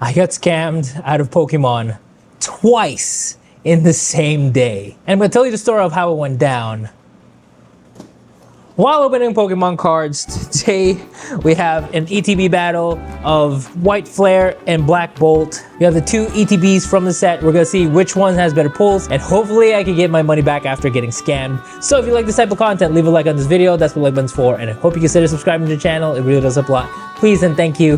I got scammed out of Pokemon twice in the same day. And I'm gonna tell you the story of how it went down. While opening Pokemon cards, today we have an ETB battle of White Flare and Black Bolt. We have the two ETBs from the set. We're gonna see which one has better pulls, and hopefully I can get my money back after getting scammed. So if you like this type of content, leave a like on this video. That's what like button's for, and I hope you consider subscribing to the channel. It really does help a lot. Please and thank you.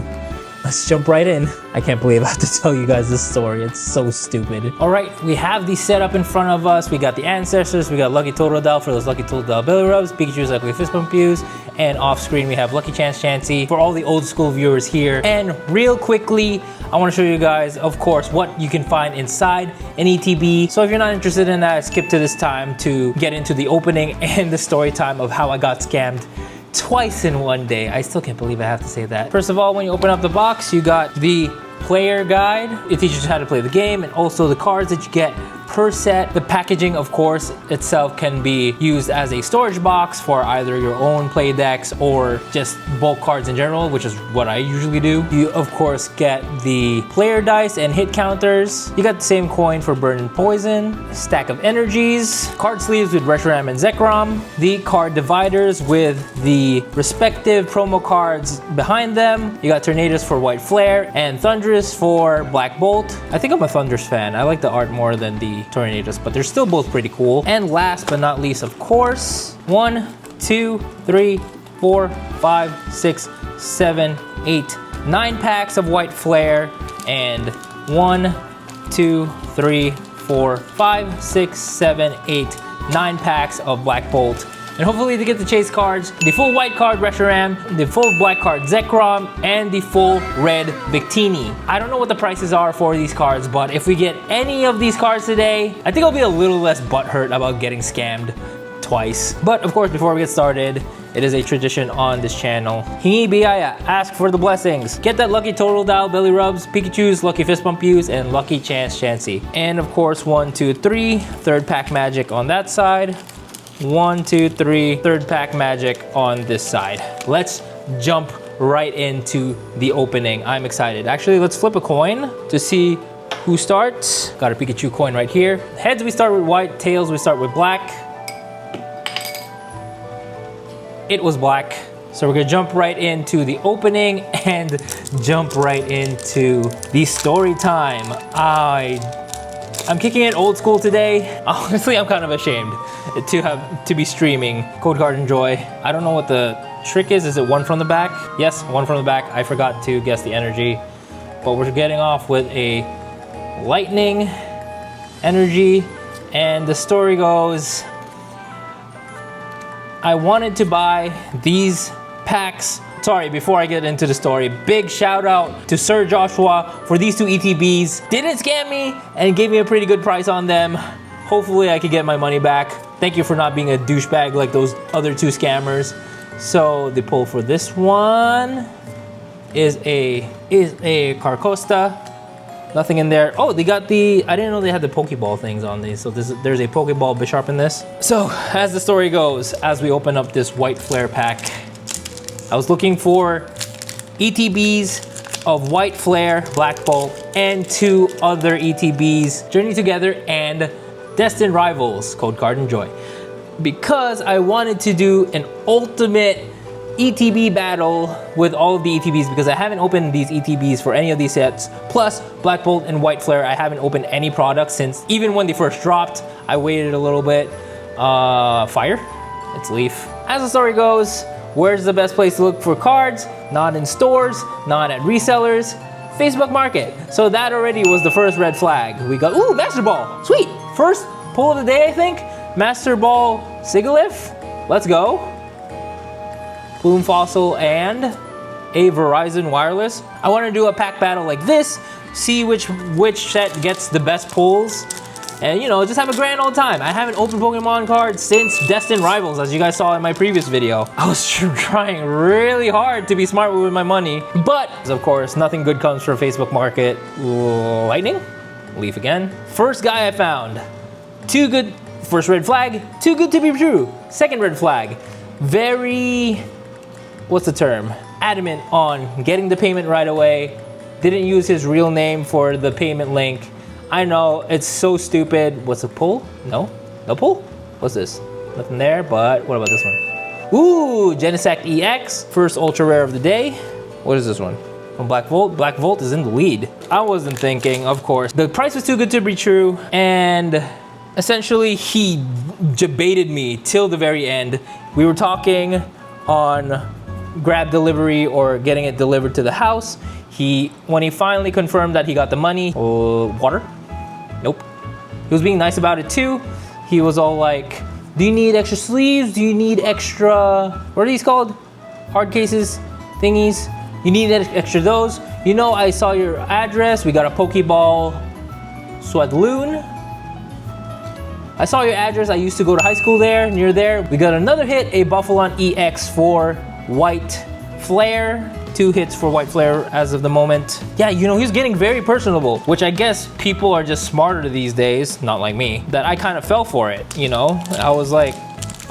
Let's jump right in. I can't believe I have to tell you guys this story. It's so stupid. All right, we have the setup in front of us. We got the ancestors. We got Lucky Totodile for those Lucky Totodile belly rubs, Pikachu's Lucky Fist Bump Views, and off screen we have Lucky Chance Chansey for all the old school viewers here. And real quickly, I want to show you guys, of course, what you can find inside an ETB. So if you're not interested in that, skip to this time to get into the opening and the story time of how I got scammed twice in one day. I still can't believe I have to say that. First of all, when you open up the box, you got the player guide. It teaches you how to play the game, and also the cards that you get per set. The packaging, of course, itself can be used as a storage box for either your own play decks or just bulk cards in general, which is what I usually do. You, of course, get the player dice and hit counters. You got the same coin for burn and poison, stack of energies, card sleeves with Reshiram and Zekrom, the card dividers with the respective promo cards behind them. You got Tornadus for White Flare and Thunderous for Black Bolt. I think I'm a Thunderous fan. I like the art more than the Tornadus, but they're still both pretty cool. And last but not least, of course, 1, 2, 3, 4, 5, 6, 7, 8, 9 packs of White Flare, and 1, 2, 3, 4, 5, 6, 7, 8, 9 packs of Black Bolt. And hopefully to get the chase cards, the full white card Reshiram, the full black card Zekrom, and the full red Victini. I don't know what the prices are for these cards, but if we get any of these cards today, I think I'll be a little less butthurt about getting scammed twice. But of course, before we get started, it is a tradition on this channel. Hingi Biaya, ask for the blessings. Get that Lucky Totodile belly rubs, Pikachu's Lucky Fist Bump Views, and Lucky Chance Chansey. And of course, 1, 2, 3, third pack magic on that side. 1, 2, 3, third pack magic on this side. Let's jump right into the opening. I'm excited. Actually, let's flip a coin to see who starts. Got a Pikachu coin right here. Heads, we start with white. Tails, we start with black. It was black. So we're gonna jump right into the opening and jump right into the story time. I'm kicking it old school today. Honestly, I'm kind of ashamed to be streaming Code Card Enjoy. I don't know what the trick is. Is it 1 from the back? Yes, 1 from the back. I forgot to guess the energy, but we're getting off with a lightning energy, and the story goes, I wanted to buy these packs. Sorry, before I get into the story, big shout out to Sir Joshua for these two ETBs. Didn't scam me and gave me a pretty good price on them. Hopefully I could get my money back. Thank you for not being a douchebag like those other two scammers. So the pull for this one is a Carcosta. Nothing in there. Oh, they got the, I didn't know they had the Pokeball things on these. So there's a Pokeball Bisharp in this. So as the story goes, as we open up this White Flare pack, I was looking for ETBs of White Flare, Black Bolt, and 2 other ETBs, Journey Together and Destined Rivals, Code Card Enjoy. Because I wanted to do an ultimate ETB battle with all of the ETBs, because I haven't opened these ETBs for any of these sets. Plus, Black Bolt and White Flare, I haven't opened any products since, even when they first dropped, I waited a little bit. Fire, it's Leaf. As the story goes, where's the best place to look for cards? Not in stores, not at resellers, Facebook Market. So that already was the first red flag. We got, ooh, Master Ball, sweet. First pull of the day, I think. Master Ball Sigilyph, let's go. Plume Fossil and a Verizon Wireless. I want to do a pack battle like this, see which set gets the best pulls, and you know, just have a grand old time. I haven't opened Pokemon cards since Destined Rivals, as you guys saw in my previous video. I was trying really hard to be smart with my money, but of course, nothing good comes from Facebook Market. Lightning? Leaf again. First guy I found. Too good. First red flag, too good to be true. Second red flag, very, what's the term? Adamant on getting the payment right away. Didn't use his real name for the payment link. I know, it's so stupid. What's a pull? No? No pull? What's this? Nothing there, but what about this one? Ooh, Genesect EX, first ultra rare of the day. What is this one? From Black Volt. Black Volt is in the lead. I wasn't thinking, of course. The price was too good to be true, and essentially he baited me till the very end. We were talking on grab delivery or getting it delivered to the house. When he finally confirmed that he got the money, water? Nope. He was being nice about it too. He was all like, do you need extra sleeves? Do you need extra, what are these called? Hard cases, thingies? You need extra those? You know, I saw your address. We got a Pokeball Swadloon. I saw your address. I used to go to high school there, near there. We got another hit, a Buffalon EX for White Flare. 2 hits for White Flare as of the moment. Yeah, you know, he's getting very personable, which I guess people are just smarter these days, not like me, that I kind of fell for it, you know? I was like,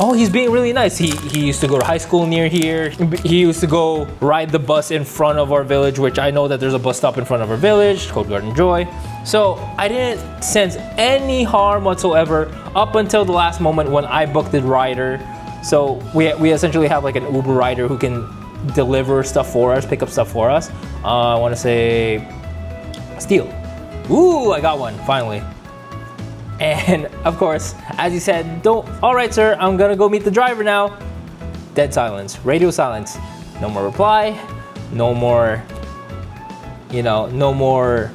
oh, he's being really nice. He used to go to high school near here. He used to go ride the bus in front of our village, which I know that there's a bus stop in front of our village, Cold Garden Joy. So I didn't sense any harm whatsoever up until the last moment when I booked the rider. So we essentially have like an Uber rider who can deliver stuff for us, pick up stuff for us. I want to say Steel. Ooh, I got one finally. And of course, as he said, all right, sir, I'm gonna go meet the driver now. Dead silence, radio silence. No more reply, no more, you know, no more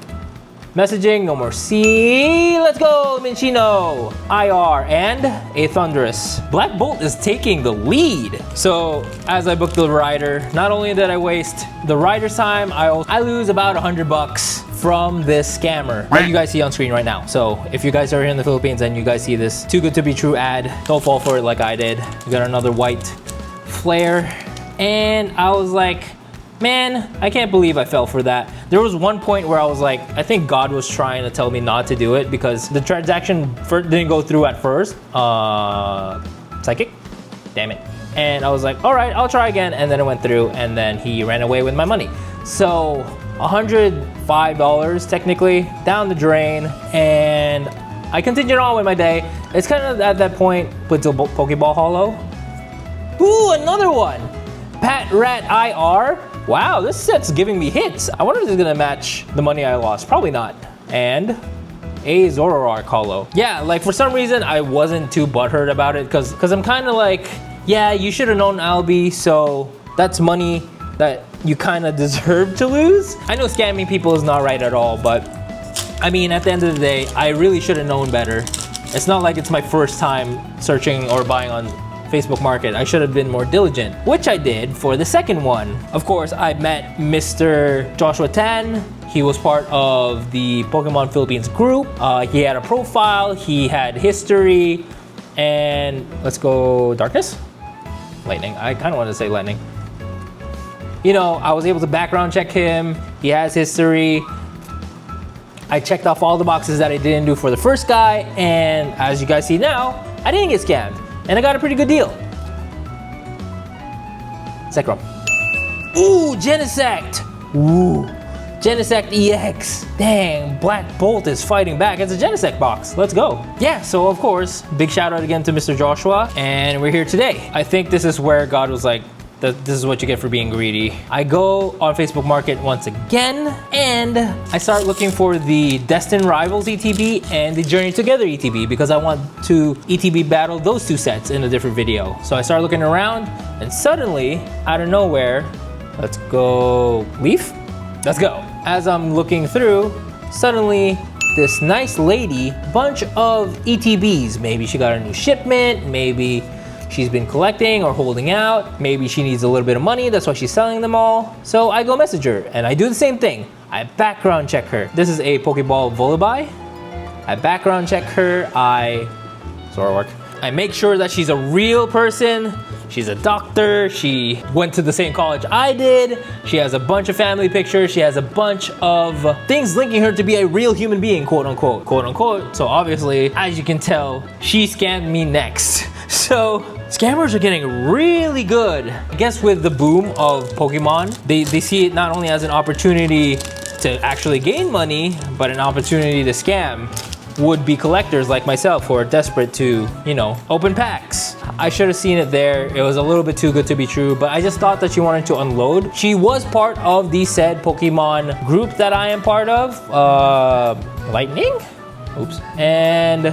messaging, no more C. Let's go, Minchino. IR and a Thunderous. Black Bolt is taking the lead. So as I booked the rider, not only did I waste the rider's time, I lose about $100 from this scammer that you guys see on screen right now. So if you guys are here in the Philippines and you guys see this too good to be true ad, don't fall for it like I did. We got another White Flare, and I was like, man, I can't believe I fell for that. There was one point where I was like, I think God was trying to tell me not to do it because the transaction didn't go through at first. Psychic? Damn it. And I was like, all right, I'll try again. And then it went through, and then he ran away with my money. So $105 technically down the drain, and I continued on with my day. It's kind of at that point with the Pokeball Holo. Ooh, another one. Pat Rat IR. Wow, this set's giving me hits. I wonder if this is gonna match the money I lost. Probably not. And a Zoroark Holo. Yeah, like for some reason I wasn't too butthurt about it because I'm kind of like, yeah, you should have known Albie, so that's money that you kind of deserve to lose. I know scamming people is not right at all, but I mean, at the end of the day, I really should have known better. It's not like it's my first time searching or buying on Facebook Market. I should have been more diligent, which I did for the second one. Of course, I met Mr. Joshua Tan. He was part of the Pokemon Philippines group. He had a profile, he had history, and let's go Darkness? Lightning, I kind of want to say Lightning. You know, I was able to background check him. He has history. I checked off all the boxes that I didn't do for the first guy, and as you guys see now, I didn't get scammed. And I got a pretty good deal. Zekrom. Ooh, Genesect. Ooh, Genesect EX. Dang, Black Bolt is fighting back. It's a Genesect box. Let's go. Yeah, so of course, big shout out again to Mr. Joshua. And we're here today. I think this is where God was like, this is what you get for being greedy. I go on Facebook Market once again, and I start looking for the Destined Rivals ETB and the Journey Together ETB because I want to ETB battle those two sets in a different video. So I start looking around, and suddenly, out of nowhere, let's go Leaf? Let's go. As I'm looking through, suddenly this nice lady, bunch of ETBs. Maybe she got a new shipment, maybe she's been collecting or holding out. Maybe she needs a little bit of money, that's why she's selling them all. So I go message her, and I do the same thing. I background check her. This is a Pokeball Volibee. I background check her, Zoroark. I make sure that she's a real person. She's a doctor, she went to the same college I did. She has a bunch of family pictures. She has a bunch of things linking her to be a real human being, quote unquote, quote unquote. So obviously, as you can tell, she scammed me next. So scammers are getting really good. I guess with the boom of Pokemon, they see it not only as an opportunity to actually gain money, but an opportunity to scam would-be collectors like myself who are desperate to, you know, open packs. I should have seen it there. It was a little bit too good to be true, but I just thought that she wanted to unload. She was part of the said Pokemon group that I am part of, Lightning? Oops. And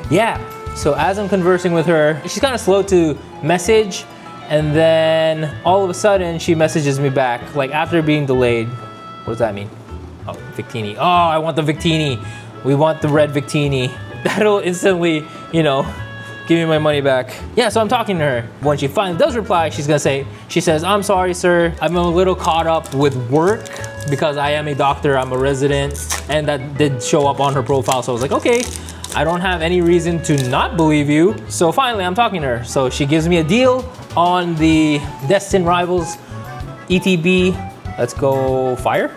yeah, so as I'm conversing with her, she's kind of slow to message, and then all of a sudden she messages me back, like after being delayed. What does that mean? Oh, Victini. Oh, I want the Victini. We want the red Victini. That'll instantly, you know, give me my money back. Yeah, so I'm talking to her. When she finally does reply, she says, I'm sorry, sir. I'm a little caught up with work because I am a doctor, I'm a resident, and that did show up on her profile. So I was like, okay, I don't have any reason to not believe you. So finally, I'm talking to her. So she gives me a deal on the Destined Rivals ETB. Let's go fire?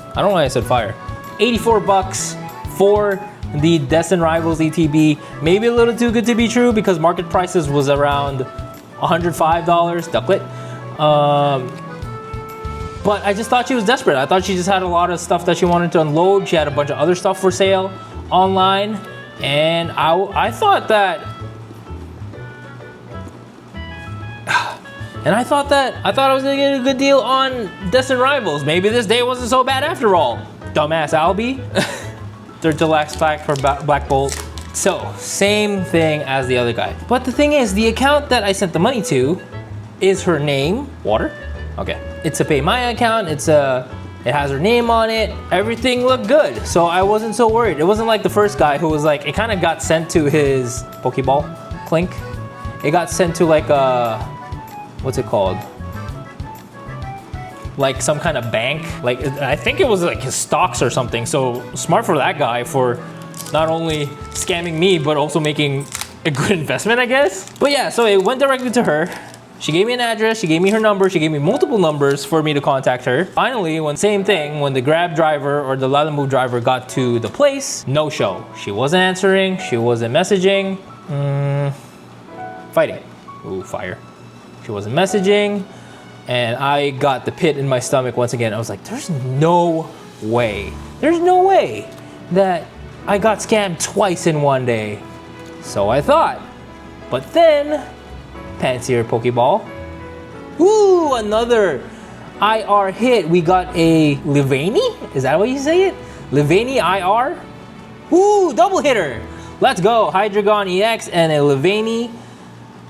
I don't know why I said fire. 84 bucks for the Destined Rivals ETB. Maybe a little too good to be true because market prices was around $105, ducklet. But I just thought she was desperate. I thought she just had a lot of stuff that she wanted to unload. She had a bunch of other stuff for sale online. And I thought that I thought I was gonna get a good deal on Destined Rivals. Maybe this day wasn't so bad after all. Dumbass Albie. Third to last pack for Black Bolt. So, same thing as the other guy. But the thing is, the account that I sent the money to is her name. Water? Okay. It's a Pay My account. It has her name on it. Everything looked good. So I wasn't so worried. It wasn't like the first guy who was like, it kind of got sent to his Pokeball Clink. It got sent to like a, what's it called? Like some kind of bank. Like, I think it was like his stocks or something. So smart for that guy for not only scamming me, but also making a good investment, I guess. But yeah, so it went directly to her. She gave me an address, she gave me her number, she gave me multiple numbers for me to contact her. Finally, when the Grab driver or the Lalamove driver got to the place, no show. She wasn't answering, she wasn't messaging. Fighting. Ooh, fire. She wasn't messaging, and I got the pit in my stomach once again. I was like, there's no way that I got scammed twice in one day. So I thought. But then, fancier Pokeball. Ooh, another IR hit. We got a Livani? Is that what you say it? Livani IR? Ooh, double hitter. Let's go. Hydreigon EX and a Livani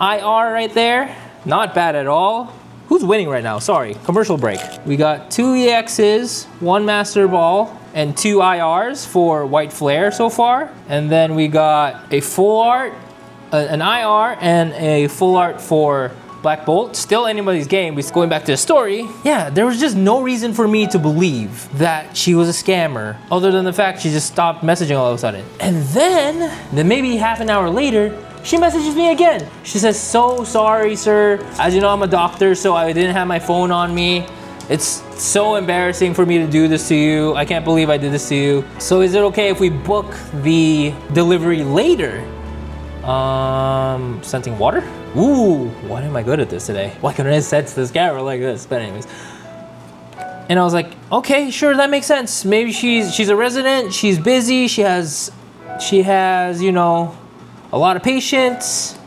IR right there. Not bad at all. Who's winning right now? Sorry, commercial break. We got 2 EXs, 1 Master Ball, and 2 IRs for White Flare so far. And then we got a full art, an IR, and a full art for Black Bolt. Still anybody's game. We're going back to the story. Yeah, there was just no reason for me to believe that she was a scammer, other than the fact she just stopped messaging all of a sudden. And then maybe half an hour later, she messages me again. She says, so sorry, sir. As you know, I'm a doctor, so I didn't have my phone on me. It's so embarrassing for me to do this to you. I can't believe I did this to you. So is it okay if we book the delivery later? Scenting water? Ooh, why am I good at this today? Why couldn't I set this camera like this? But anyways. And I was like, okay, sure, that makes sense. Maybe she's a resident, she's busy, she has, you know, a lot of patience.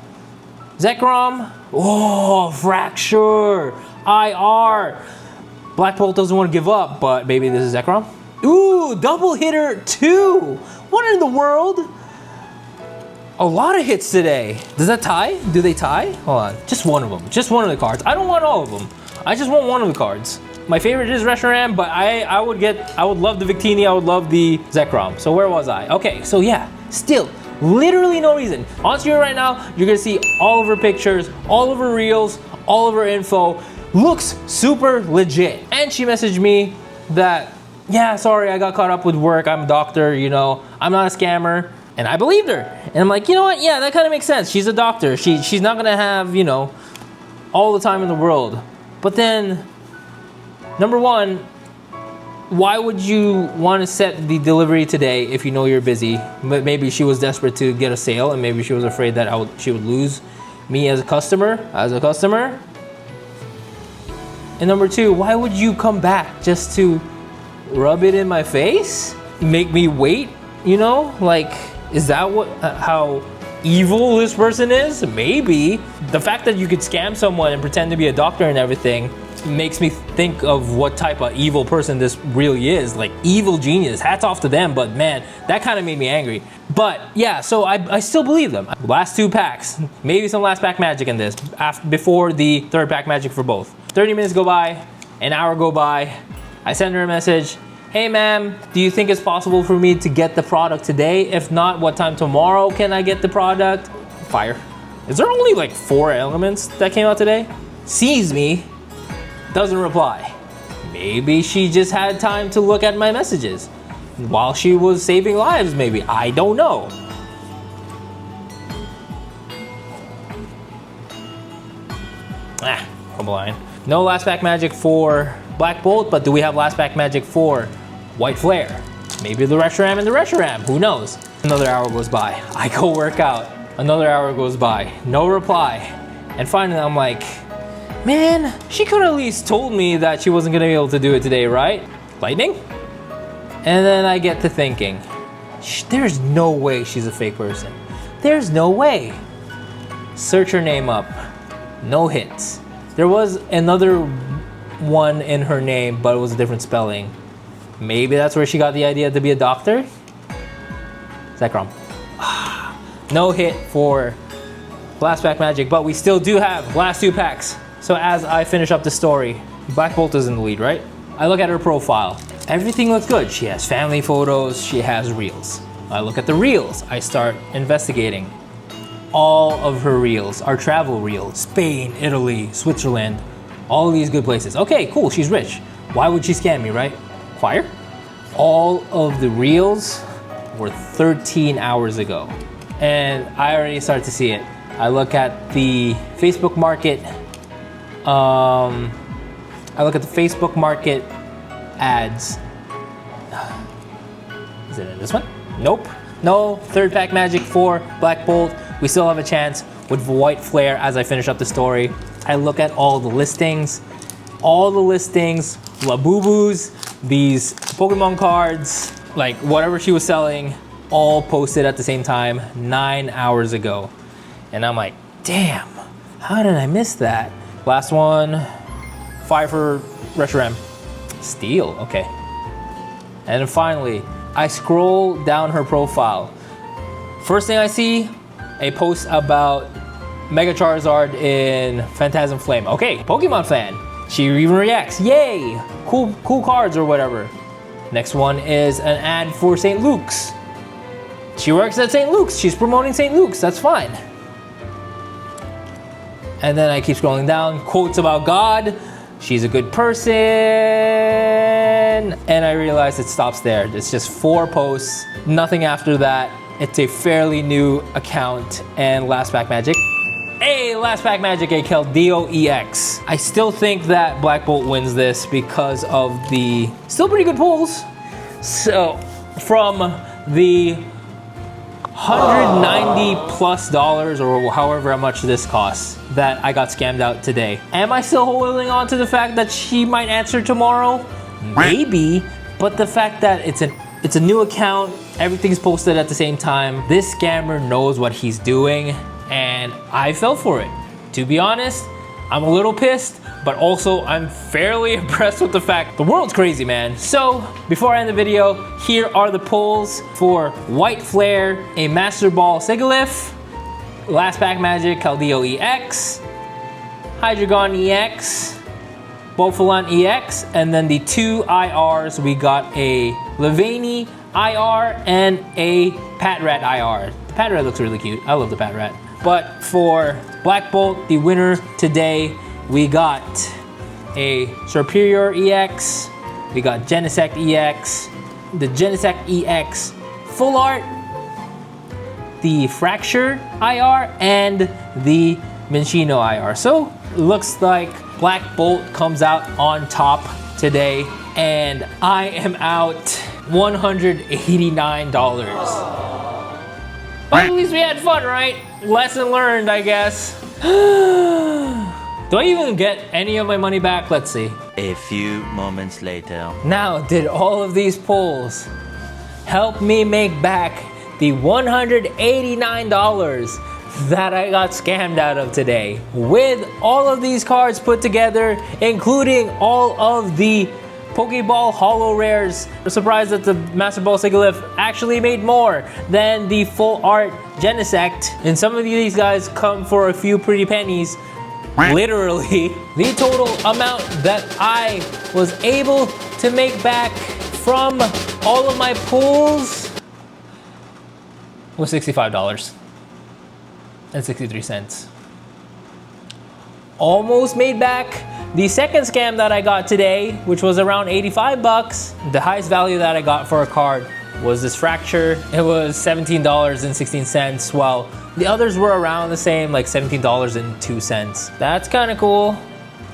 Zekrom. Oh, Fracture. IR. Black Bolt doesn't want to give up, but maybe this is Zekrom. Ooh, double hitter 2. What in the world? A lot of hits today. Does that tie? Do they tie? Hold on. Just one of them. Just one of the cards. I don't want all of them. I just want one of the cards. My favorite is Reshiram, but I would love the Victini. I would love the Zekrom. So where was I? Okay, so yeah, still. Literally no reason. On screen right now, you're gonna see all of her pictures, all of her reels, all of her info. Looks super legit. And she messaged me that, yeah, sorry, I got caught up with work. I'm a doctor, you know, I'm not a scammer. And I believed her. And I'm like, you know what? Yeah, that kind of makes sense. She's a doctor. She's not gonna have, you know, all the time in the world. But then, number one, why would you want to set the delivery today if you know you're busy? But maybe she was desperate to get a sale, and maybe she was afraid that she would lose me as a customer. And number two, why would you come back just to rub it in my face? Make me wait? You know, like, is that what how evil this person is? Maybe. The fact that you could scam someone and pretend to be a doctor and everything makes me think of what type of evil person this really is. Like, evil genius. Hats off to them, but man, that kind of made me angry. But yeah, so I still believe them. Last 2 packs. Maybe some last pack magic in this before the 3rd pack magic for both. 30 minutes go by, an hour go by. I send her a message. Hey ma'am, do you think it's possible for me to get the product today? If not, what time tomorrow can I get the product? Fire. Is there only like 4 elements that came out today? Sees me, doesn't reply. Maybe she just had time to look at my messages while she was saving lives, maybe. I don't know. Come on. No last pack magic for Black Bolt, but do we have last pack magic for White Flare? Maybe the Reshiram and the Reshiram, who knows? Another hour goes by. I go work out. Another hour goes by. No reply. And finally I'm like, man, she could at least told me that she wasn't gonna be able to do it today, right? Lightning? And then I get to thinking, there's no way she's a fake person. There's no way. Search her name up. No hits. There was another one in her name, but it was a different spelling. Maybe that's where she got the idea to be a doctor? Zekrom. No hit for last pack magic, but we still do have last 2 packs. So as I finish up the story, Black Bolt is in the lead, right? I look at her profile. Everything looks good. She has family photos, she has reels. I look at the reels. I start investigating. All of her reels are travel reels. Spain, Italy, Switzerland, all of these good places. Okay, cool, she's rich. Why would she scam me, right? Fire? All of the reels were 13 hours ago. And I already start to see it. I look at the Facebook market. I look at the Facebook market ads. Is it in this one? Nope. No 3rd pack magic for Black Bolt. We still have a chance with White Flare as I finish up the story. I look at all the listings. Labubus, these Pokemon cards, like whatever she was selling, all posted at the same time 9 hours ago. And I'm like, damn, how did I miss that? Last one, fire for Reshiram. Steal, okay. And then finally, I scroll down her profile. First thing I see, a post about Mega Charizard in Phantasm Flame. Okay, Pokemon fan. She even reacts, yay, cool cards or whatever. Next one is an ad for St. Luke's. She works at St. Luke's, she's promoting St. Luke's, that's fine. And then I keep scrolling down, quotes about God, she's a good person, and I realize it stops there. It's just 4 posts, nothing after that. It's a fairly new account, and last pack magic. Hey, last pack magic, a Keldeo EX. I still think that Black Bolt wins this because of the still pretty good pulls. So, from the $190+ or however much this costs that I got scammed out today. Am I still holding on to the fact that she might answer tomorrow? Maybe, but the fact that it's a new account, everything's posted at the same time. This scammer knows what he's doing, and I fell for it. To be honest, I'm a little pissed, but also I'm fairly impressed with the fact the world's crazy, man. So before I end the video, here are the pulls for White Flare, a Master Ball Sigilyph, last pack magic Keldeo EX, Hydreigon EX, Bofalant EX, and then the 2 IRs, we got a Levani IR and a Patrat IR. The Patrat looks really cute. I love the Patrat. But for Black Bolt, the winner today, we got a Superior EX, we got Genesect EX, the Genesect EX Full Art, the Fracture IR, and the Minccino IR. So looks like Black Bolt comes out on top today, and I am out $189. But at least we had fun, right? Lesson learned, I guess. Do I even get any of my money back? Let's see. A few moments later. Now, did all of these pulls help me make back the $189 that I got scammed out of today? With all of these cards put together, including all of the Pokeball Holo Rares. I'm surprised that the Master Ball Sigilyph actually made more than the full art Genesect. And some of these guys come for a few pretty pennies. Literally, the total amount that I was able to make back from all of my pulls was $65.63. Almost made back the second scam that I got today, which was around 85 bucks. The highest value that I got for a card was this Fracture. It was $17.16, while the others were around the same, like $17.02. That's kind of cool.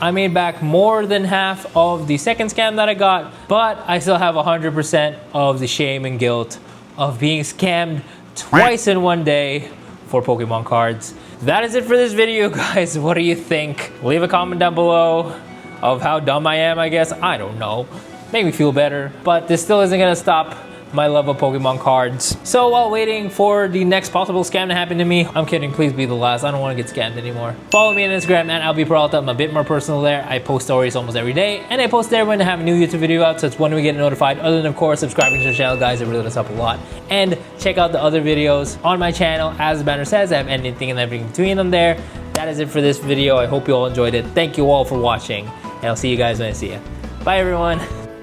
I made back more than half of the second scam that I got, but I still have 100% of the shame and guilt of being scammed twice in one day for Pokemon cards. That is it for this video, guys. What do you think? Leave a comment down below of how dumb I am, I guess. I don't know. Make me feel better. But this still isn't gonna stop my love of Pokemon cards. So while waiting for the next possible scam to happen to me, I'm kidding, please be the last. I don't want to get scammed anymore. Follow me on Instagram at @LBPeralta. I'm a bit more personal there. I post stories almost every day, and I post there when I have a new YouTube video out, so it's when we get notified. Other than, of course, subscribing to the channel, guys. It really does help a lot. And check out the other videos on my channel. As the banner says, I have anything and everything between them there. That is it for this video. I hope you all enjoyed it. Thank you all for watching, and I'll see you guys when I see you. Bye, everyone.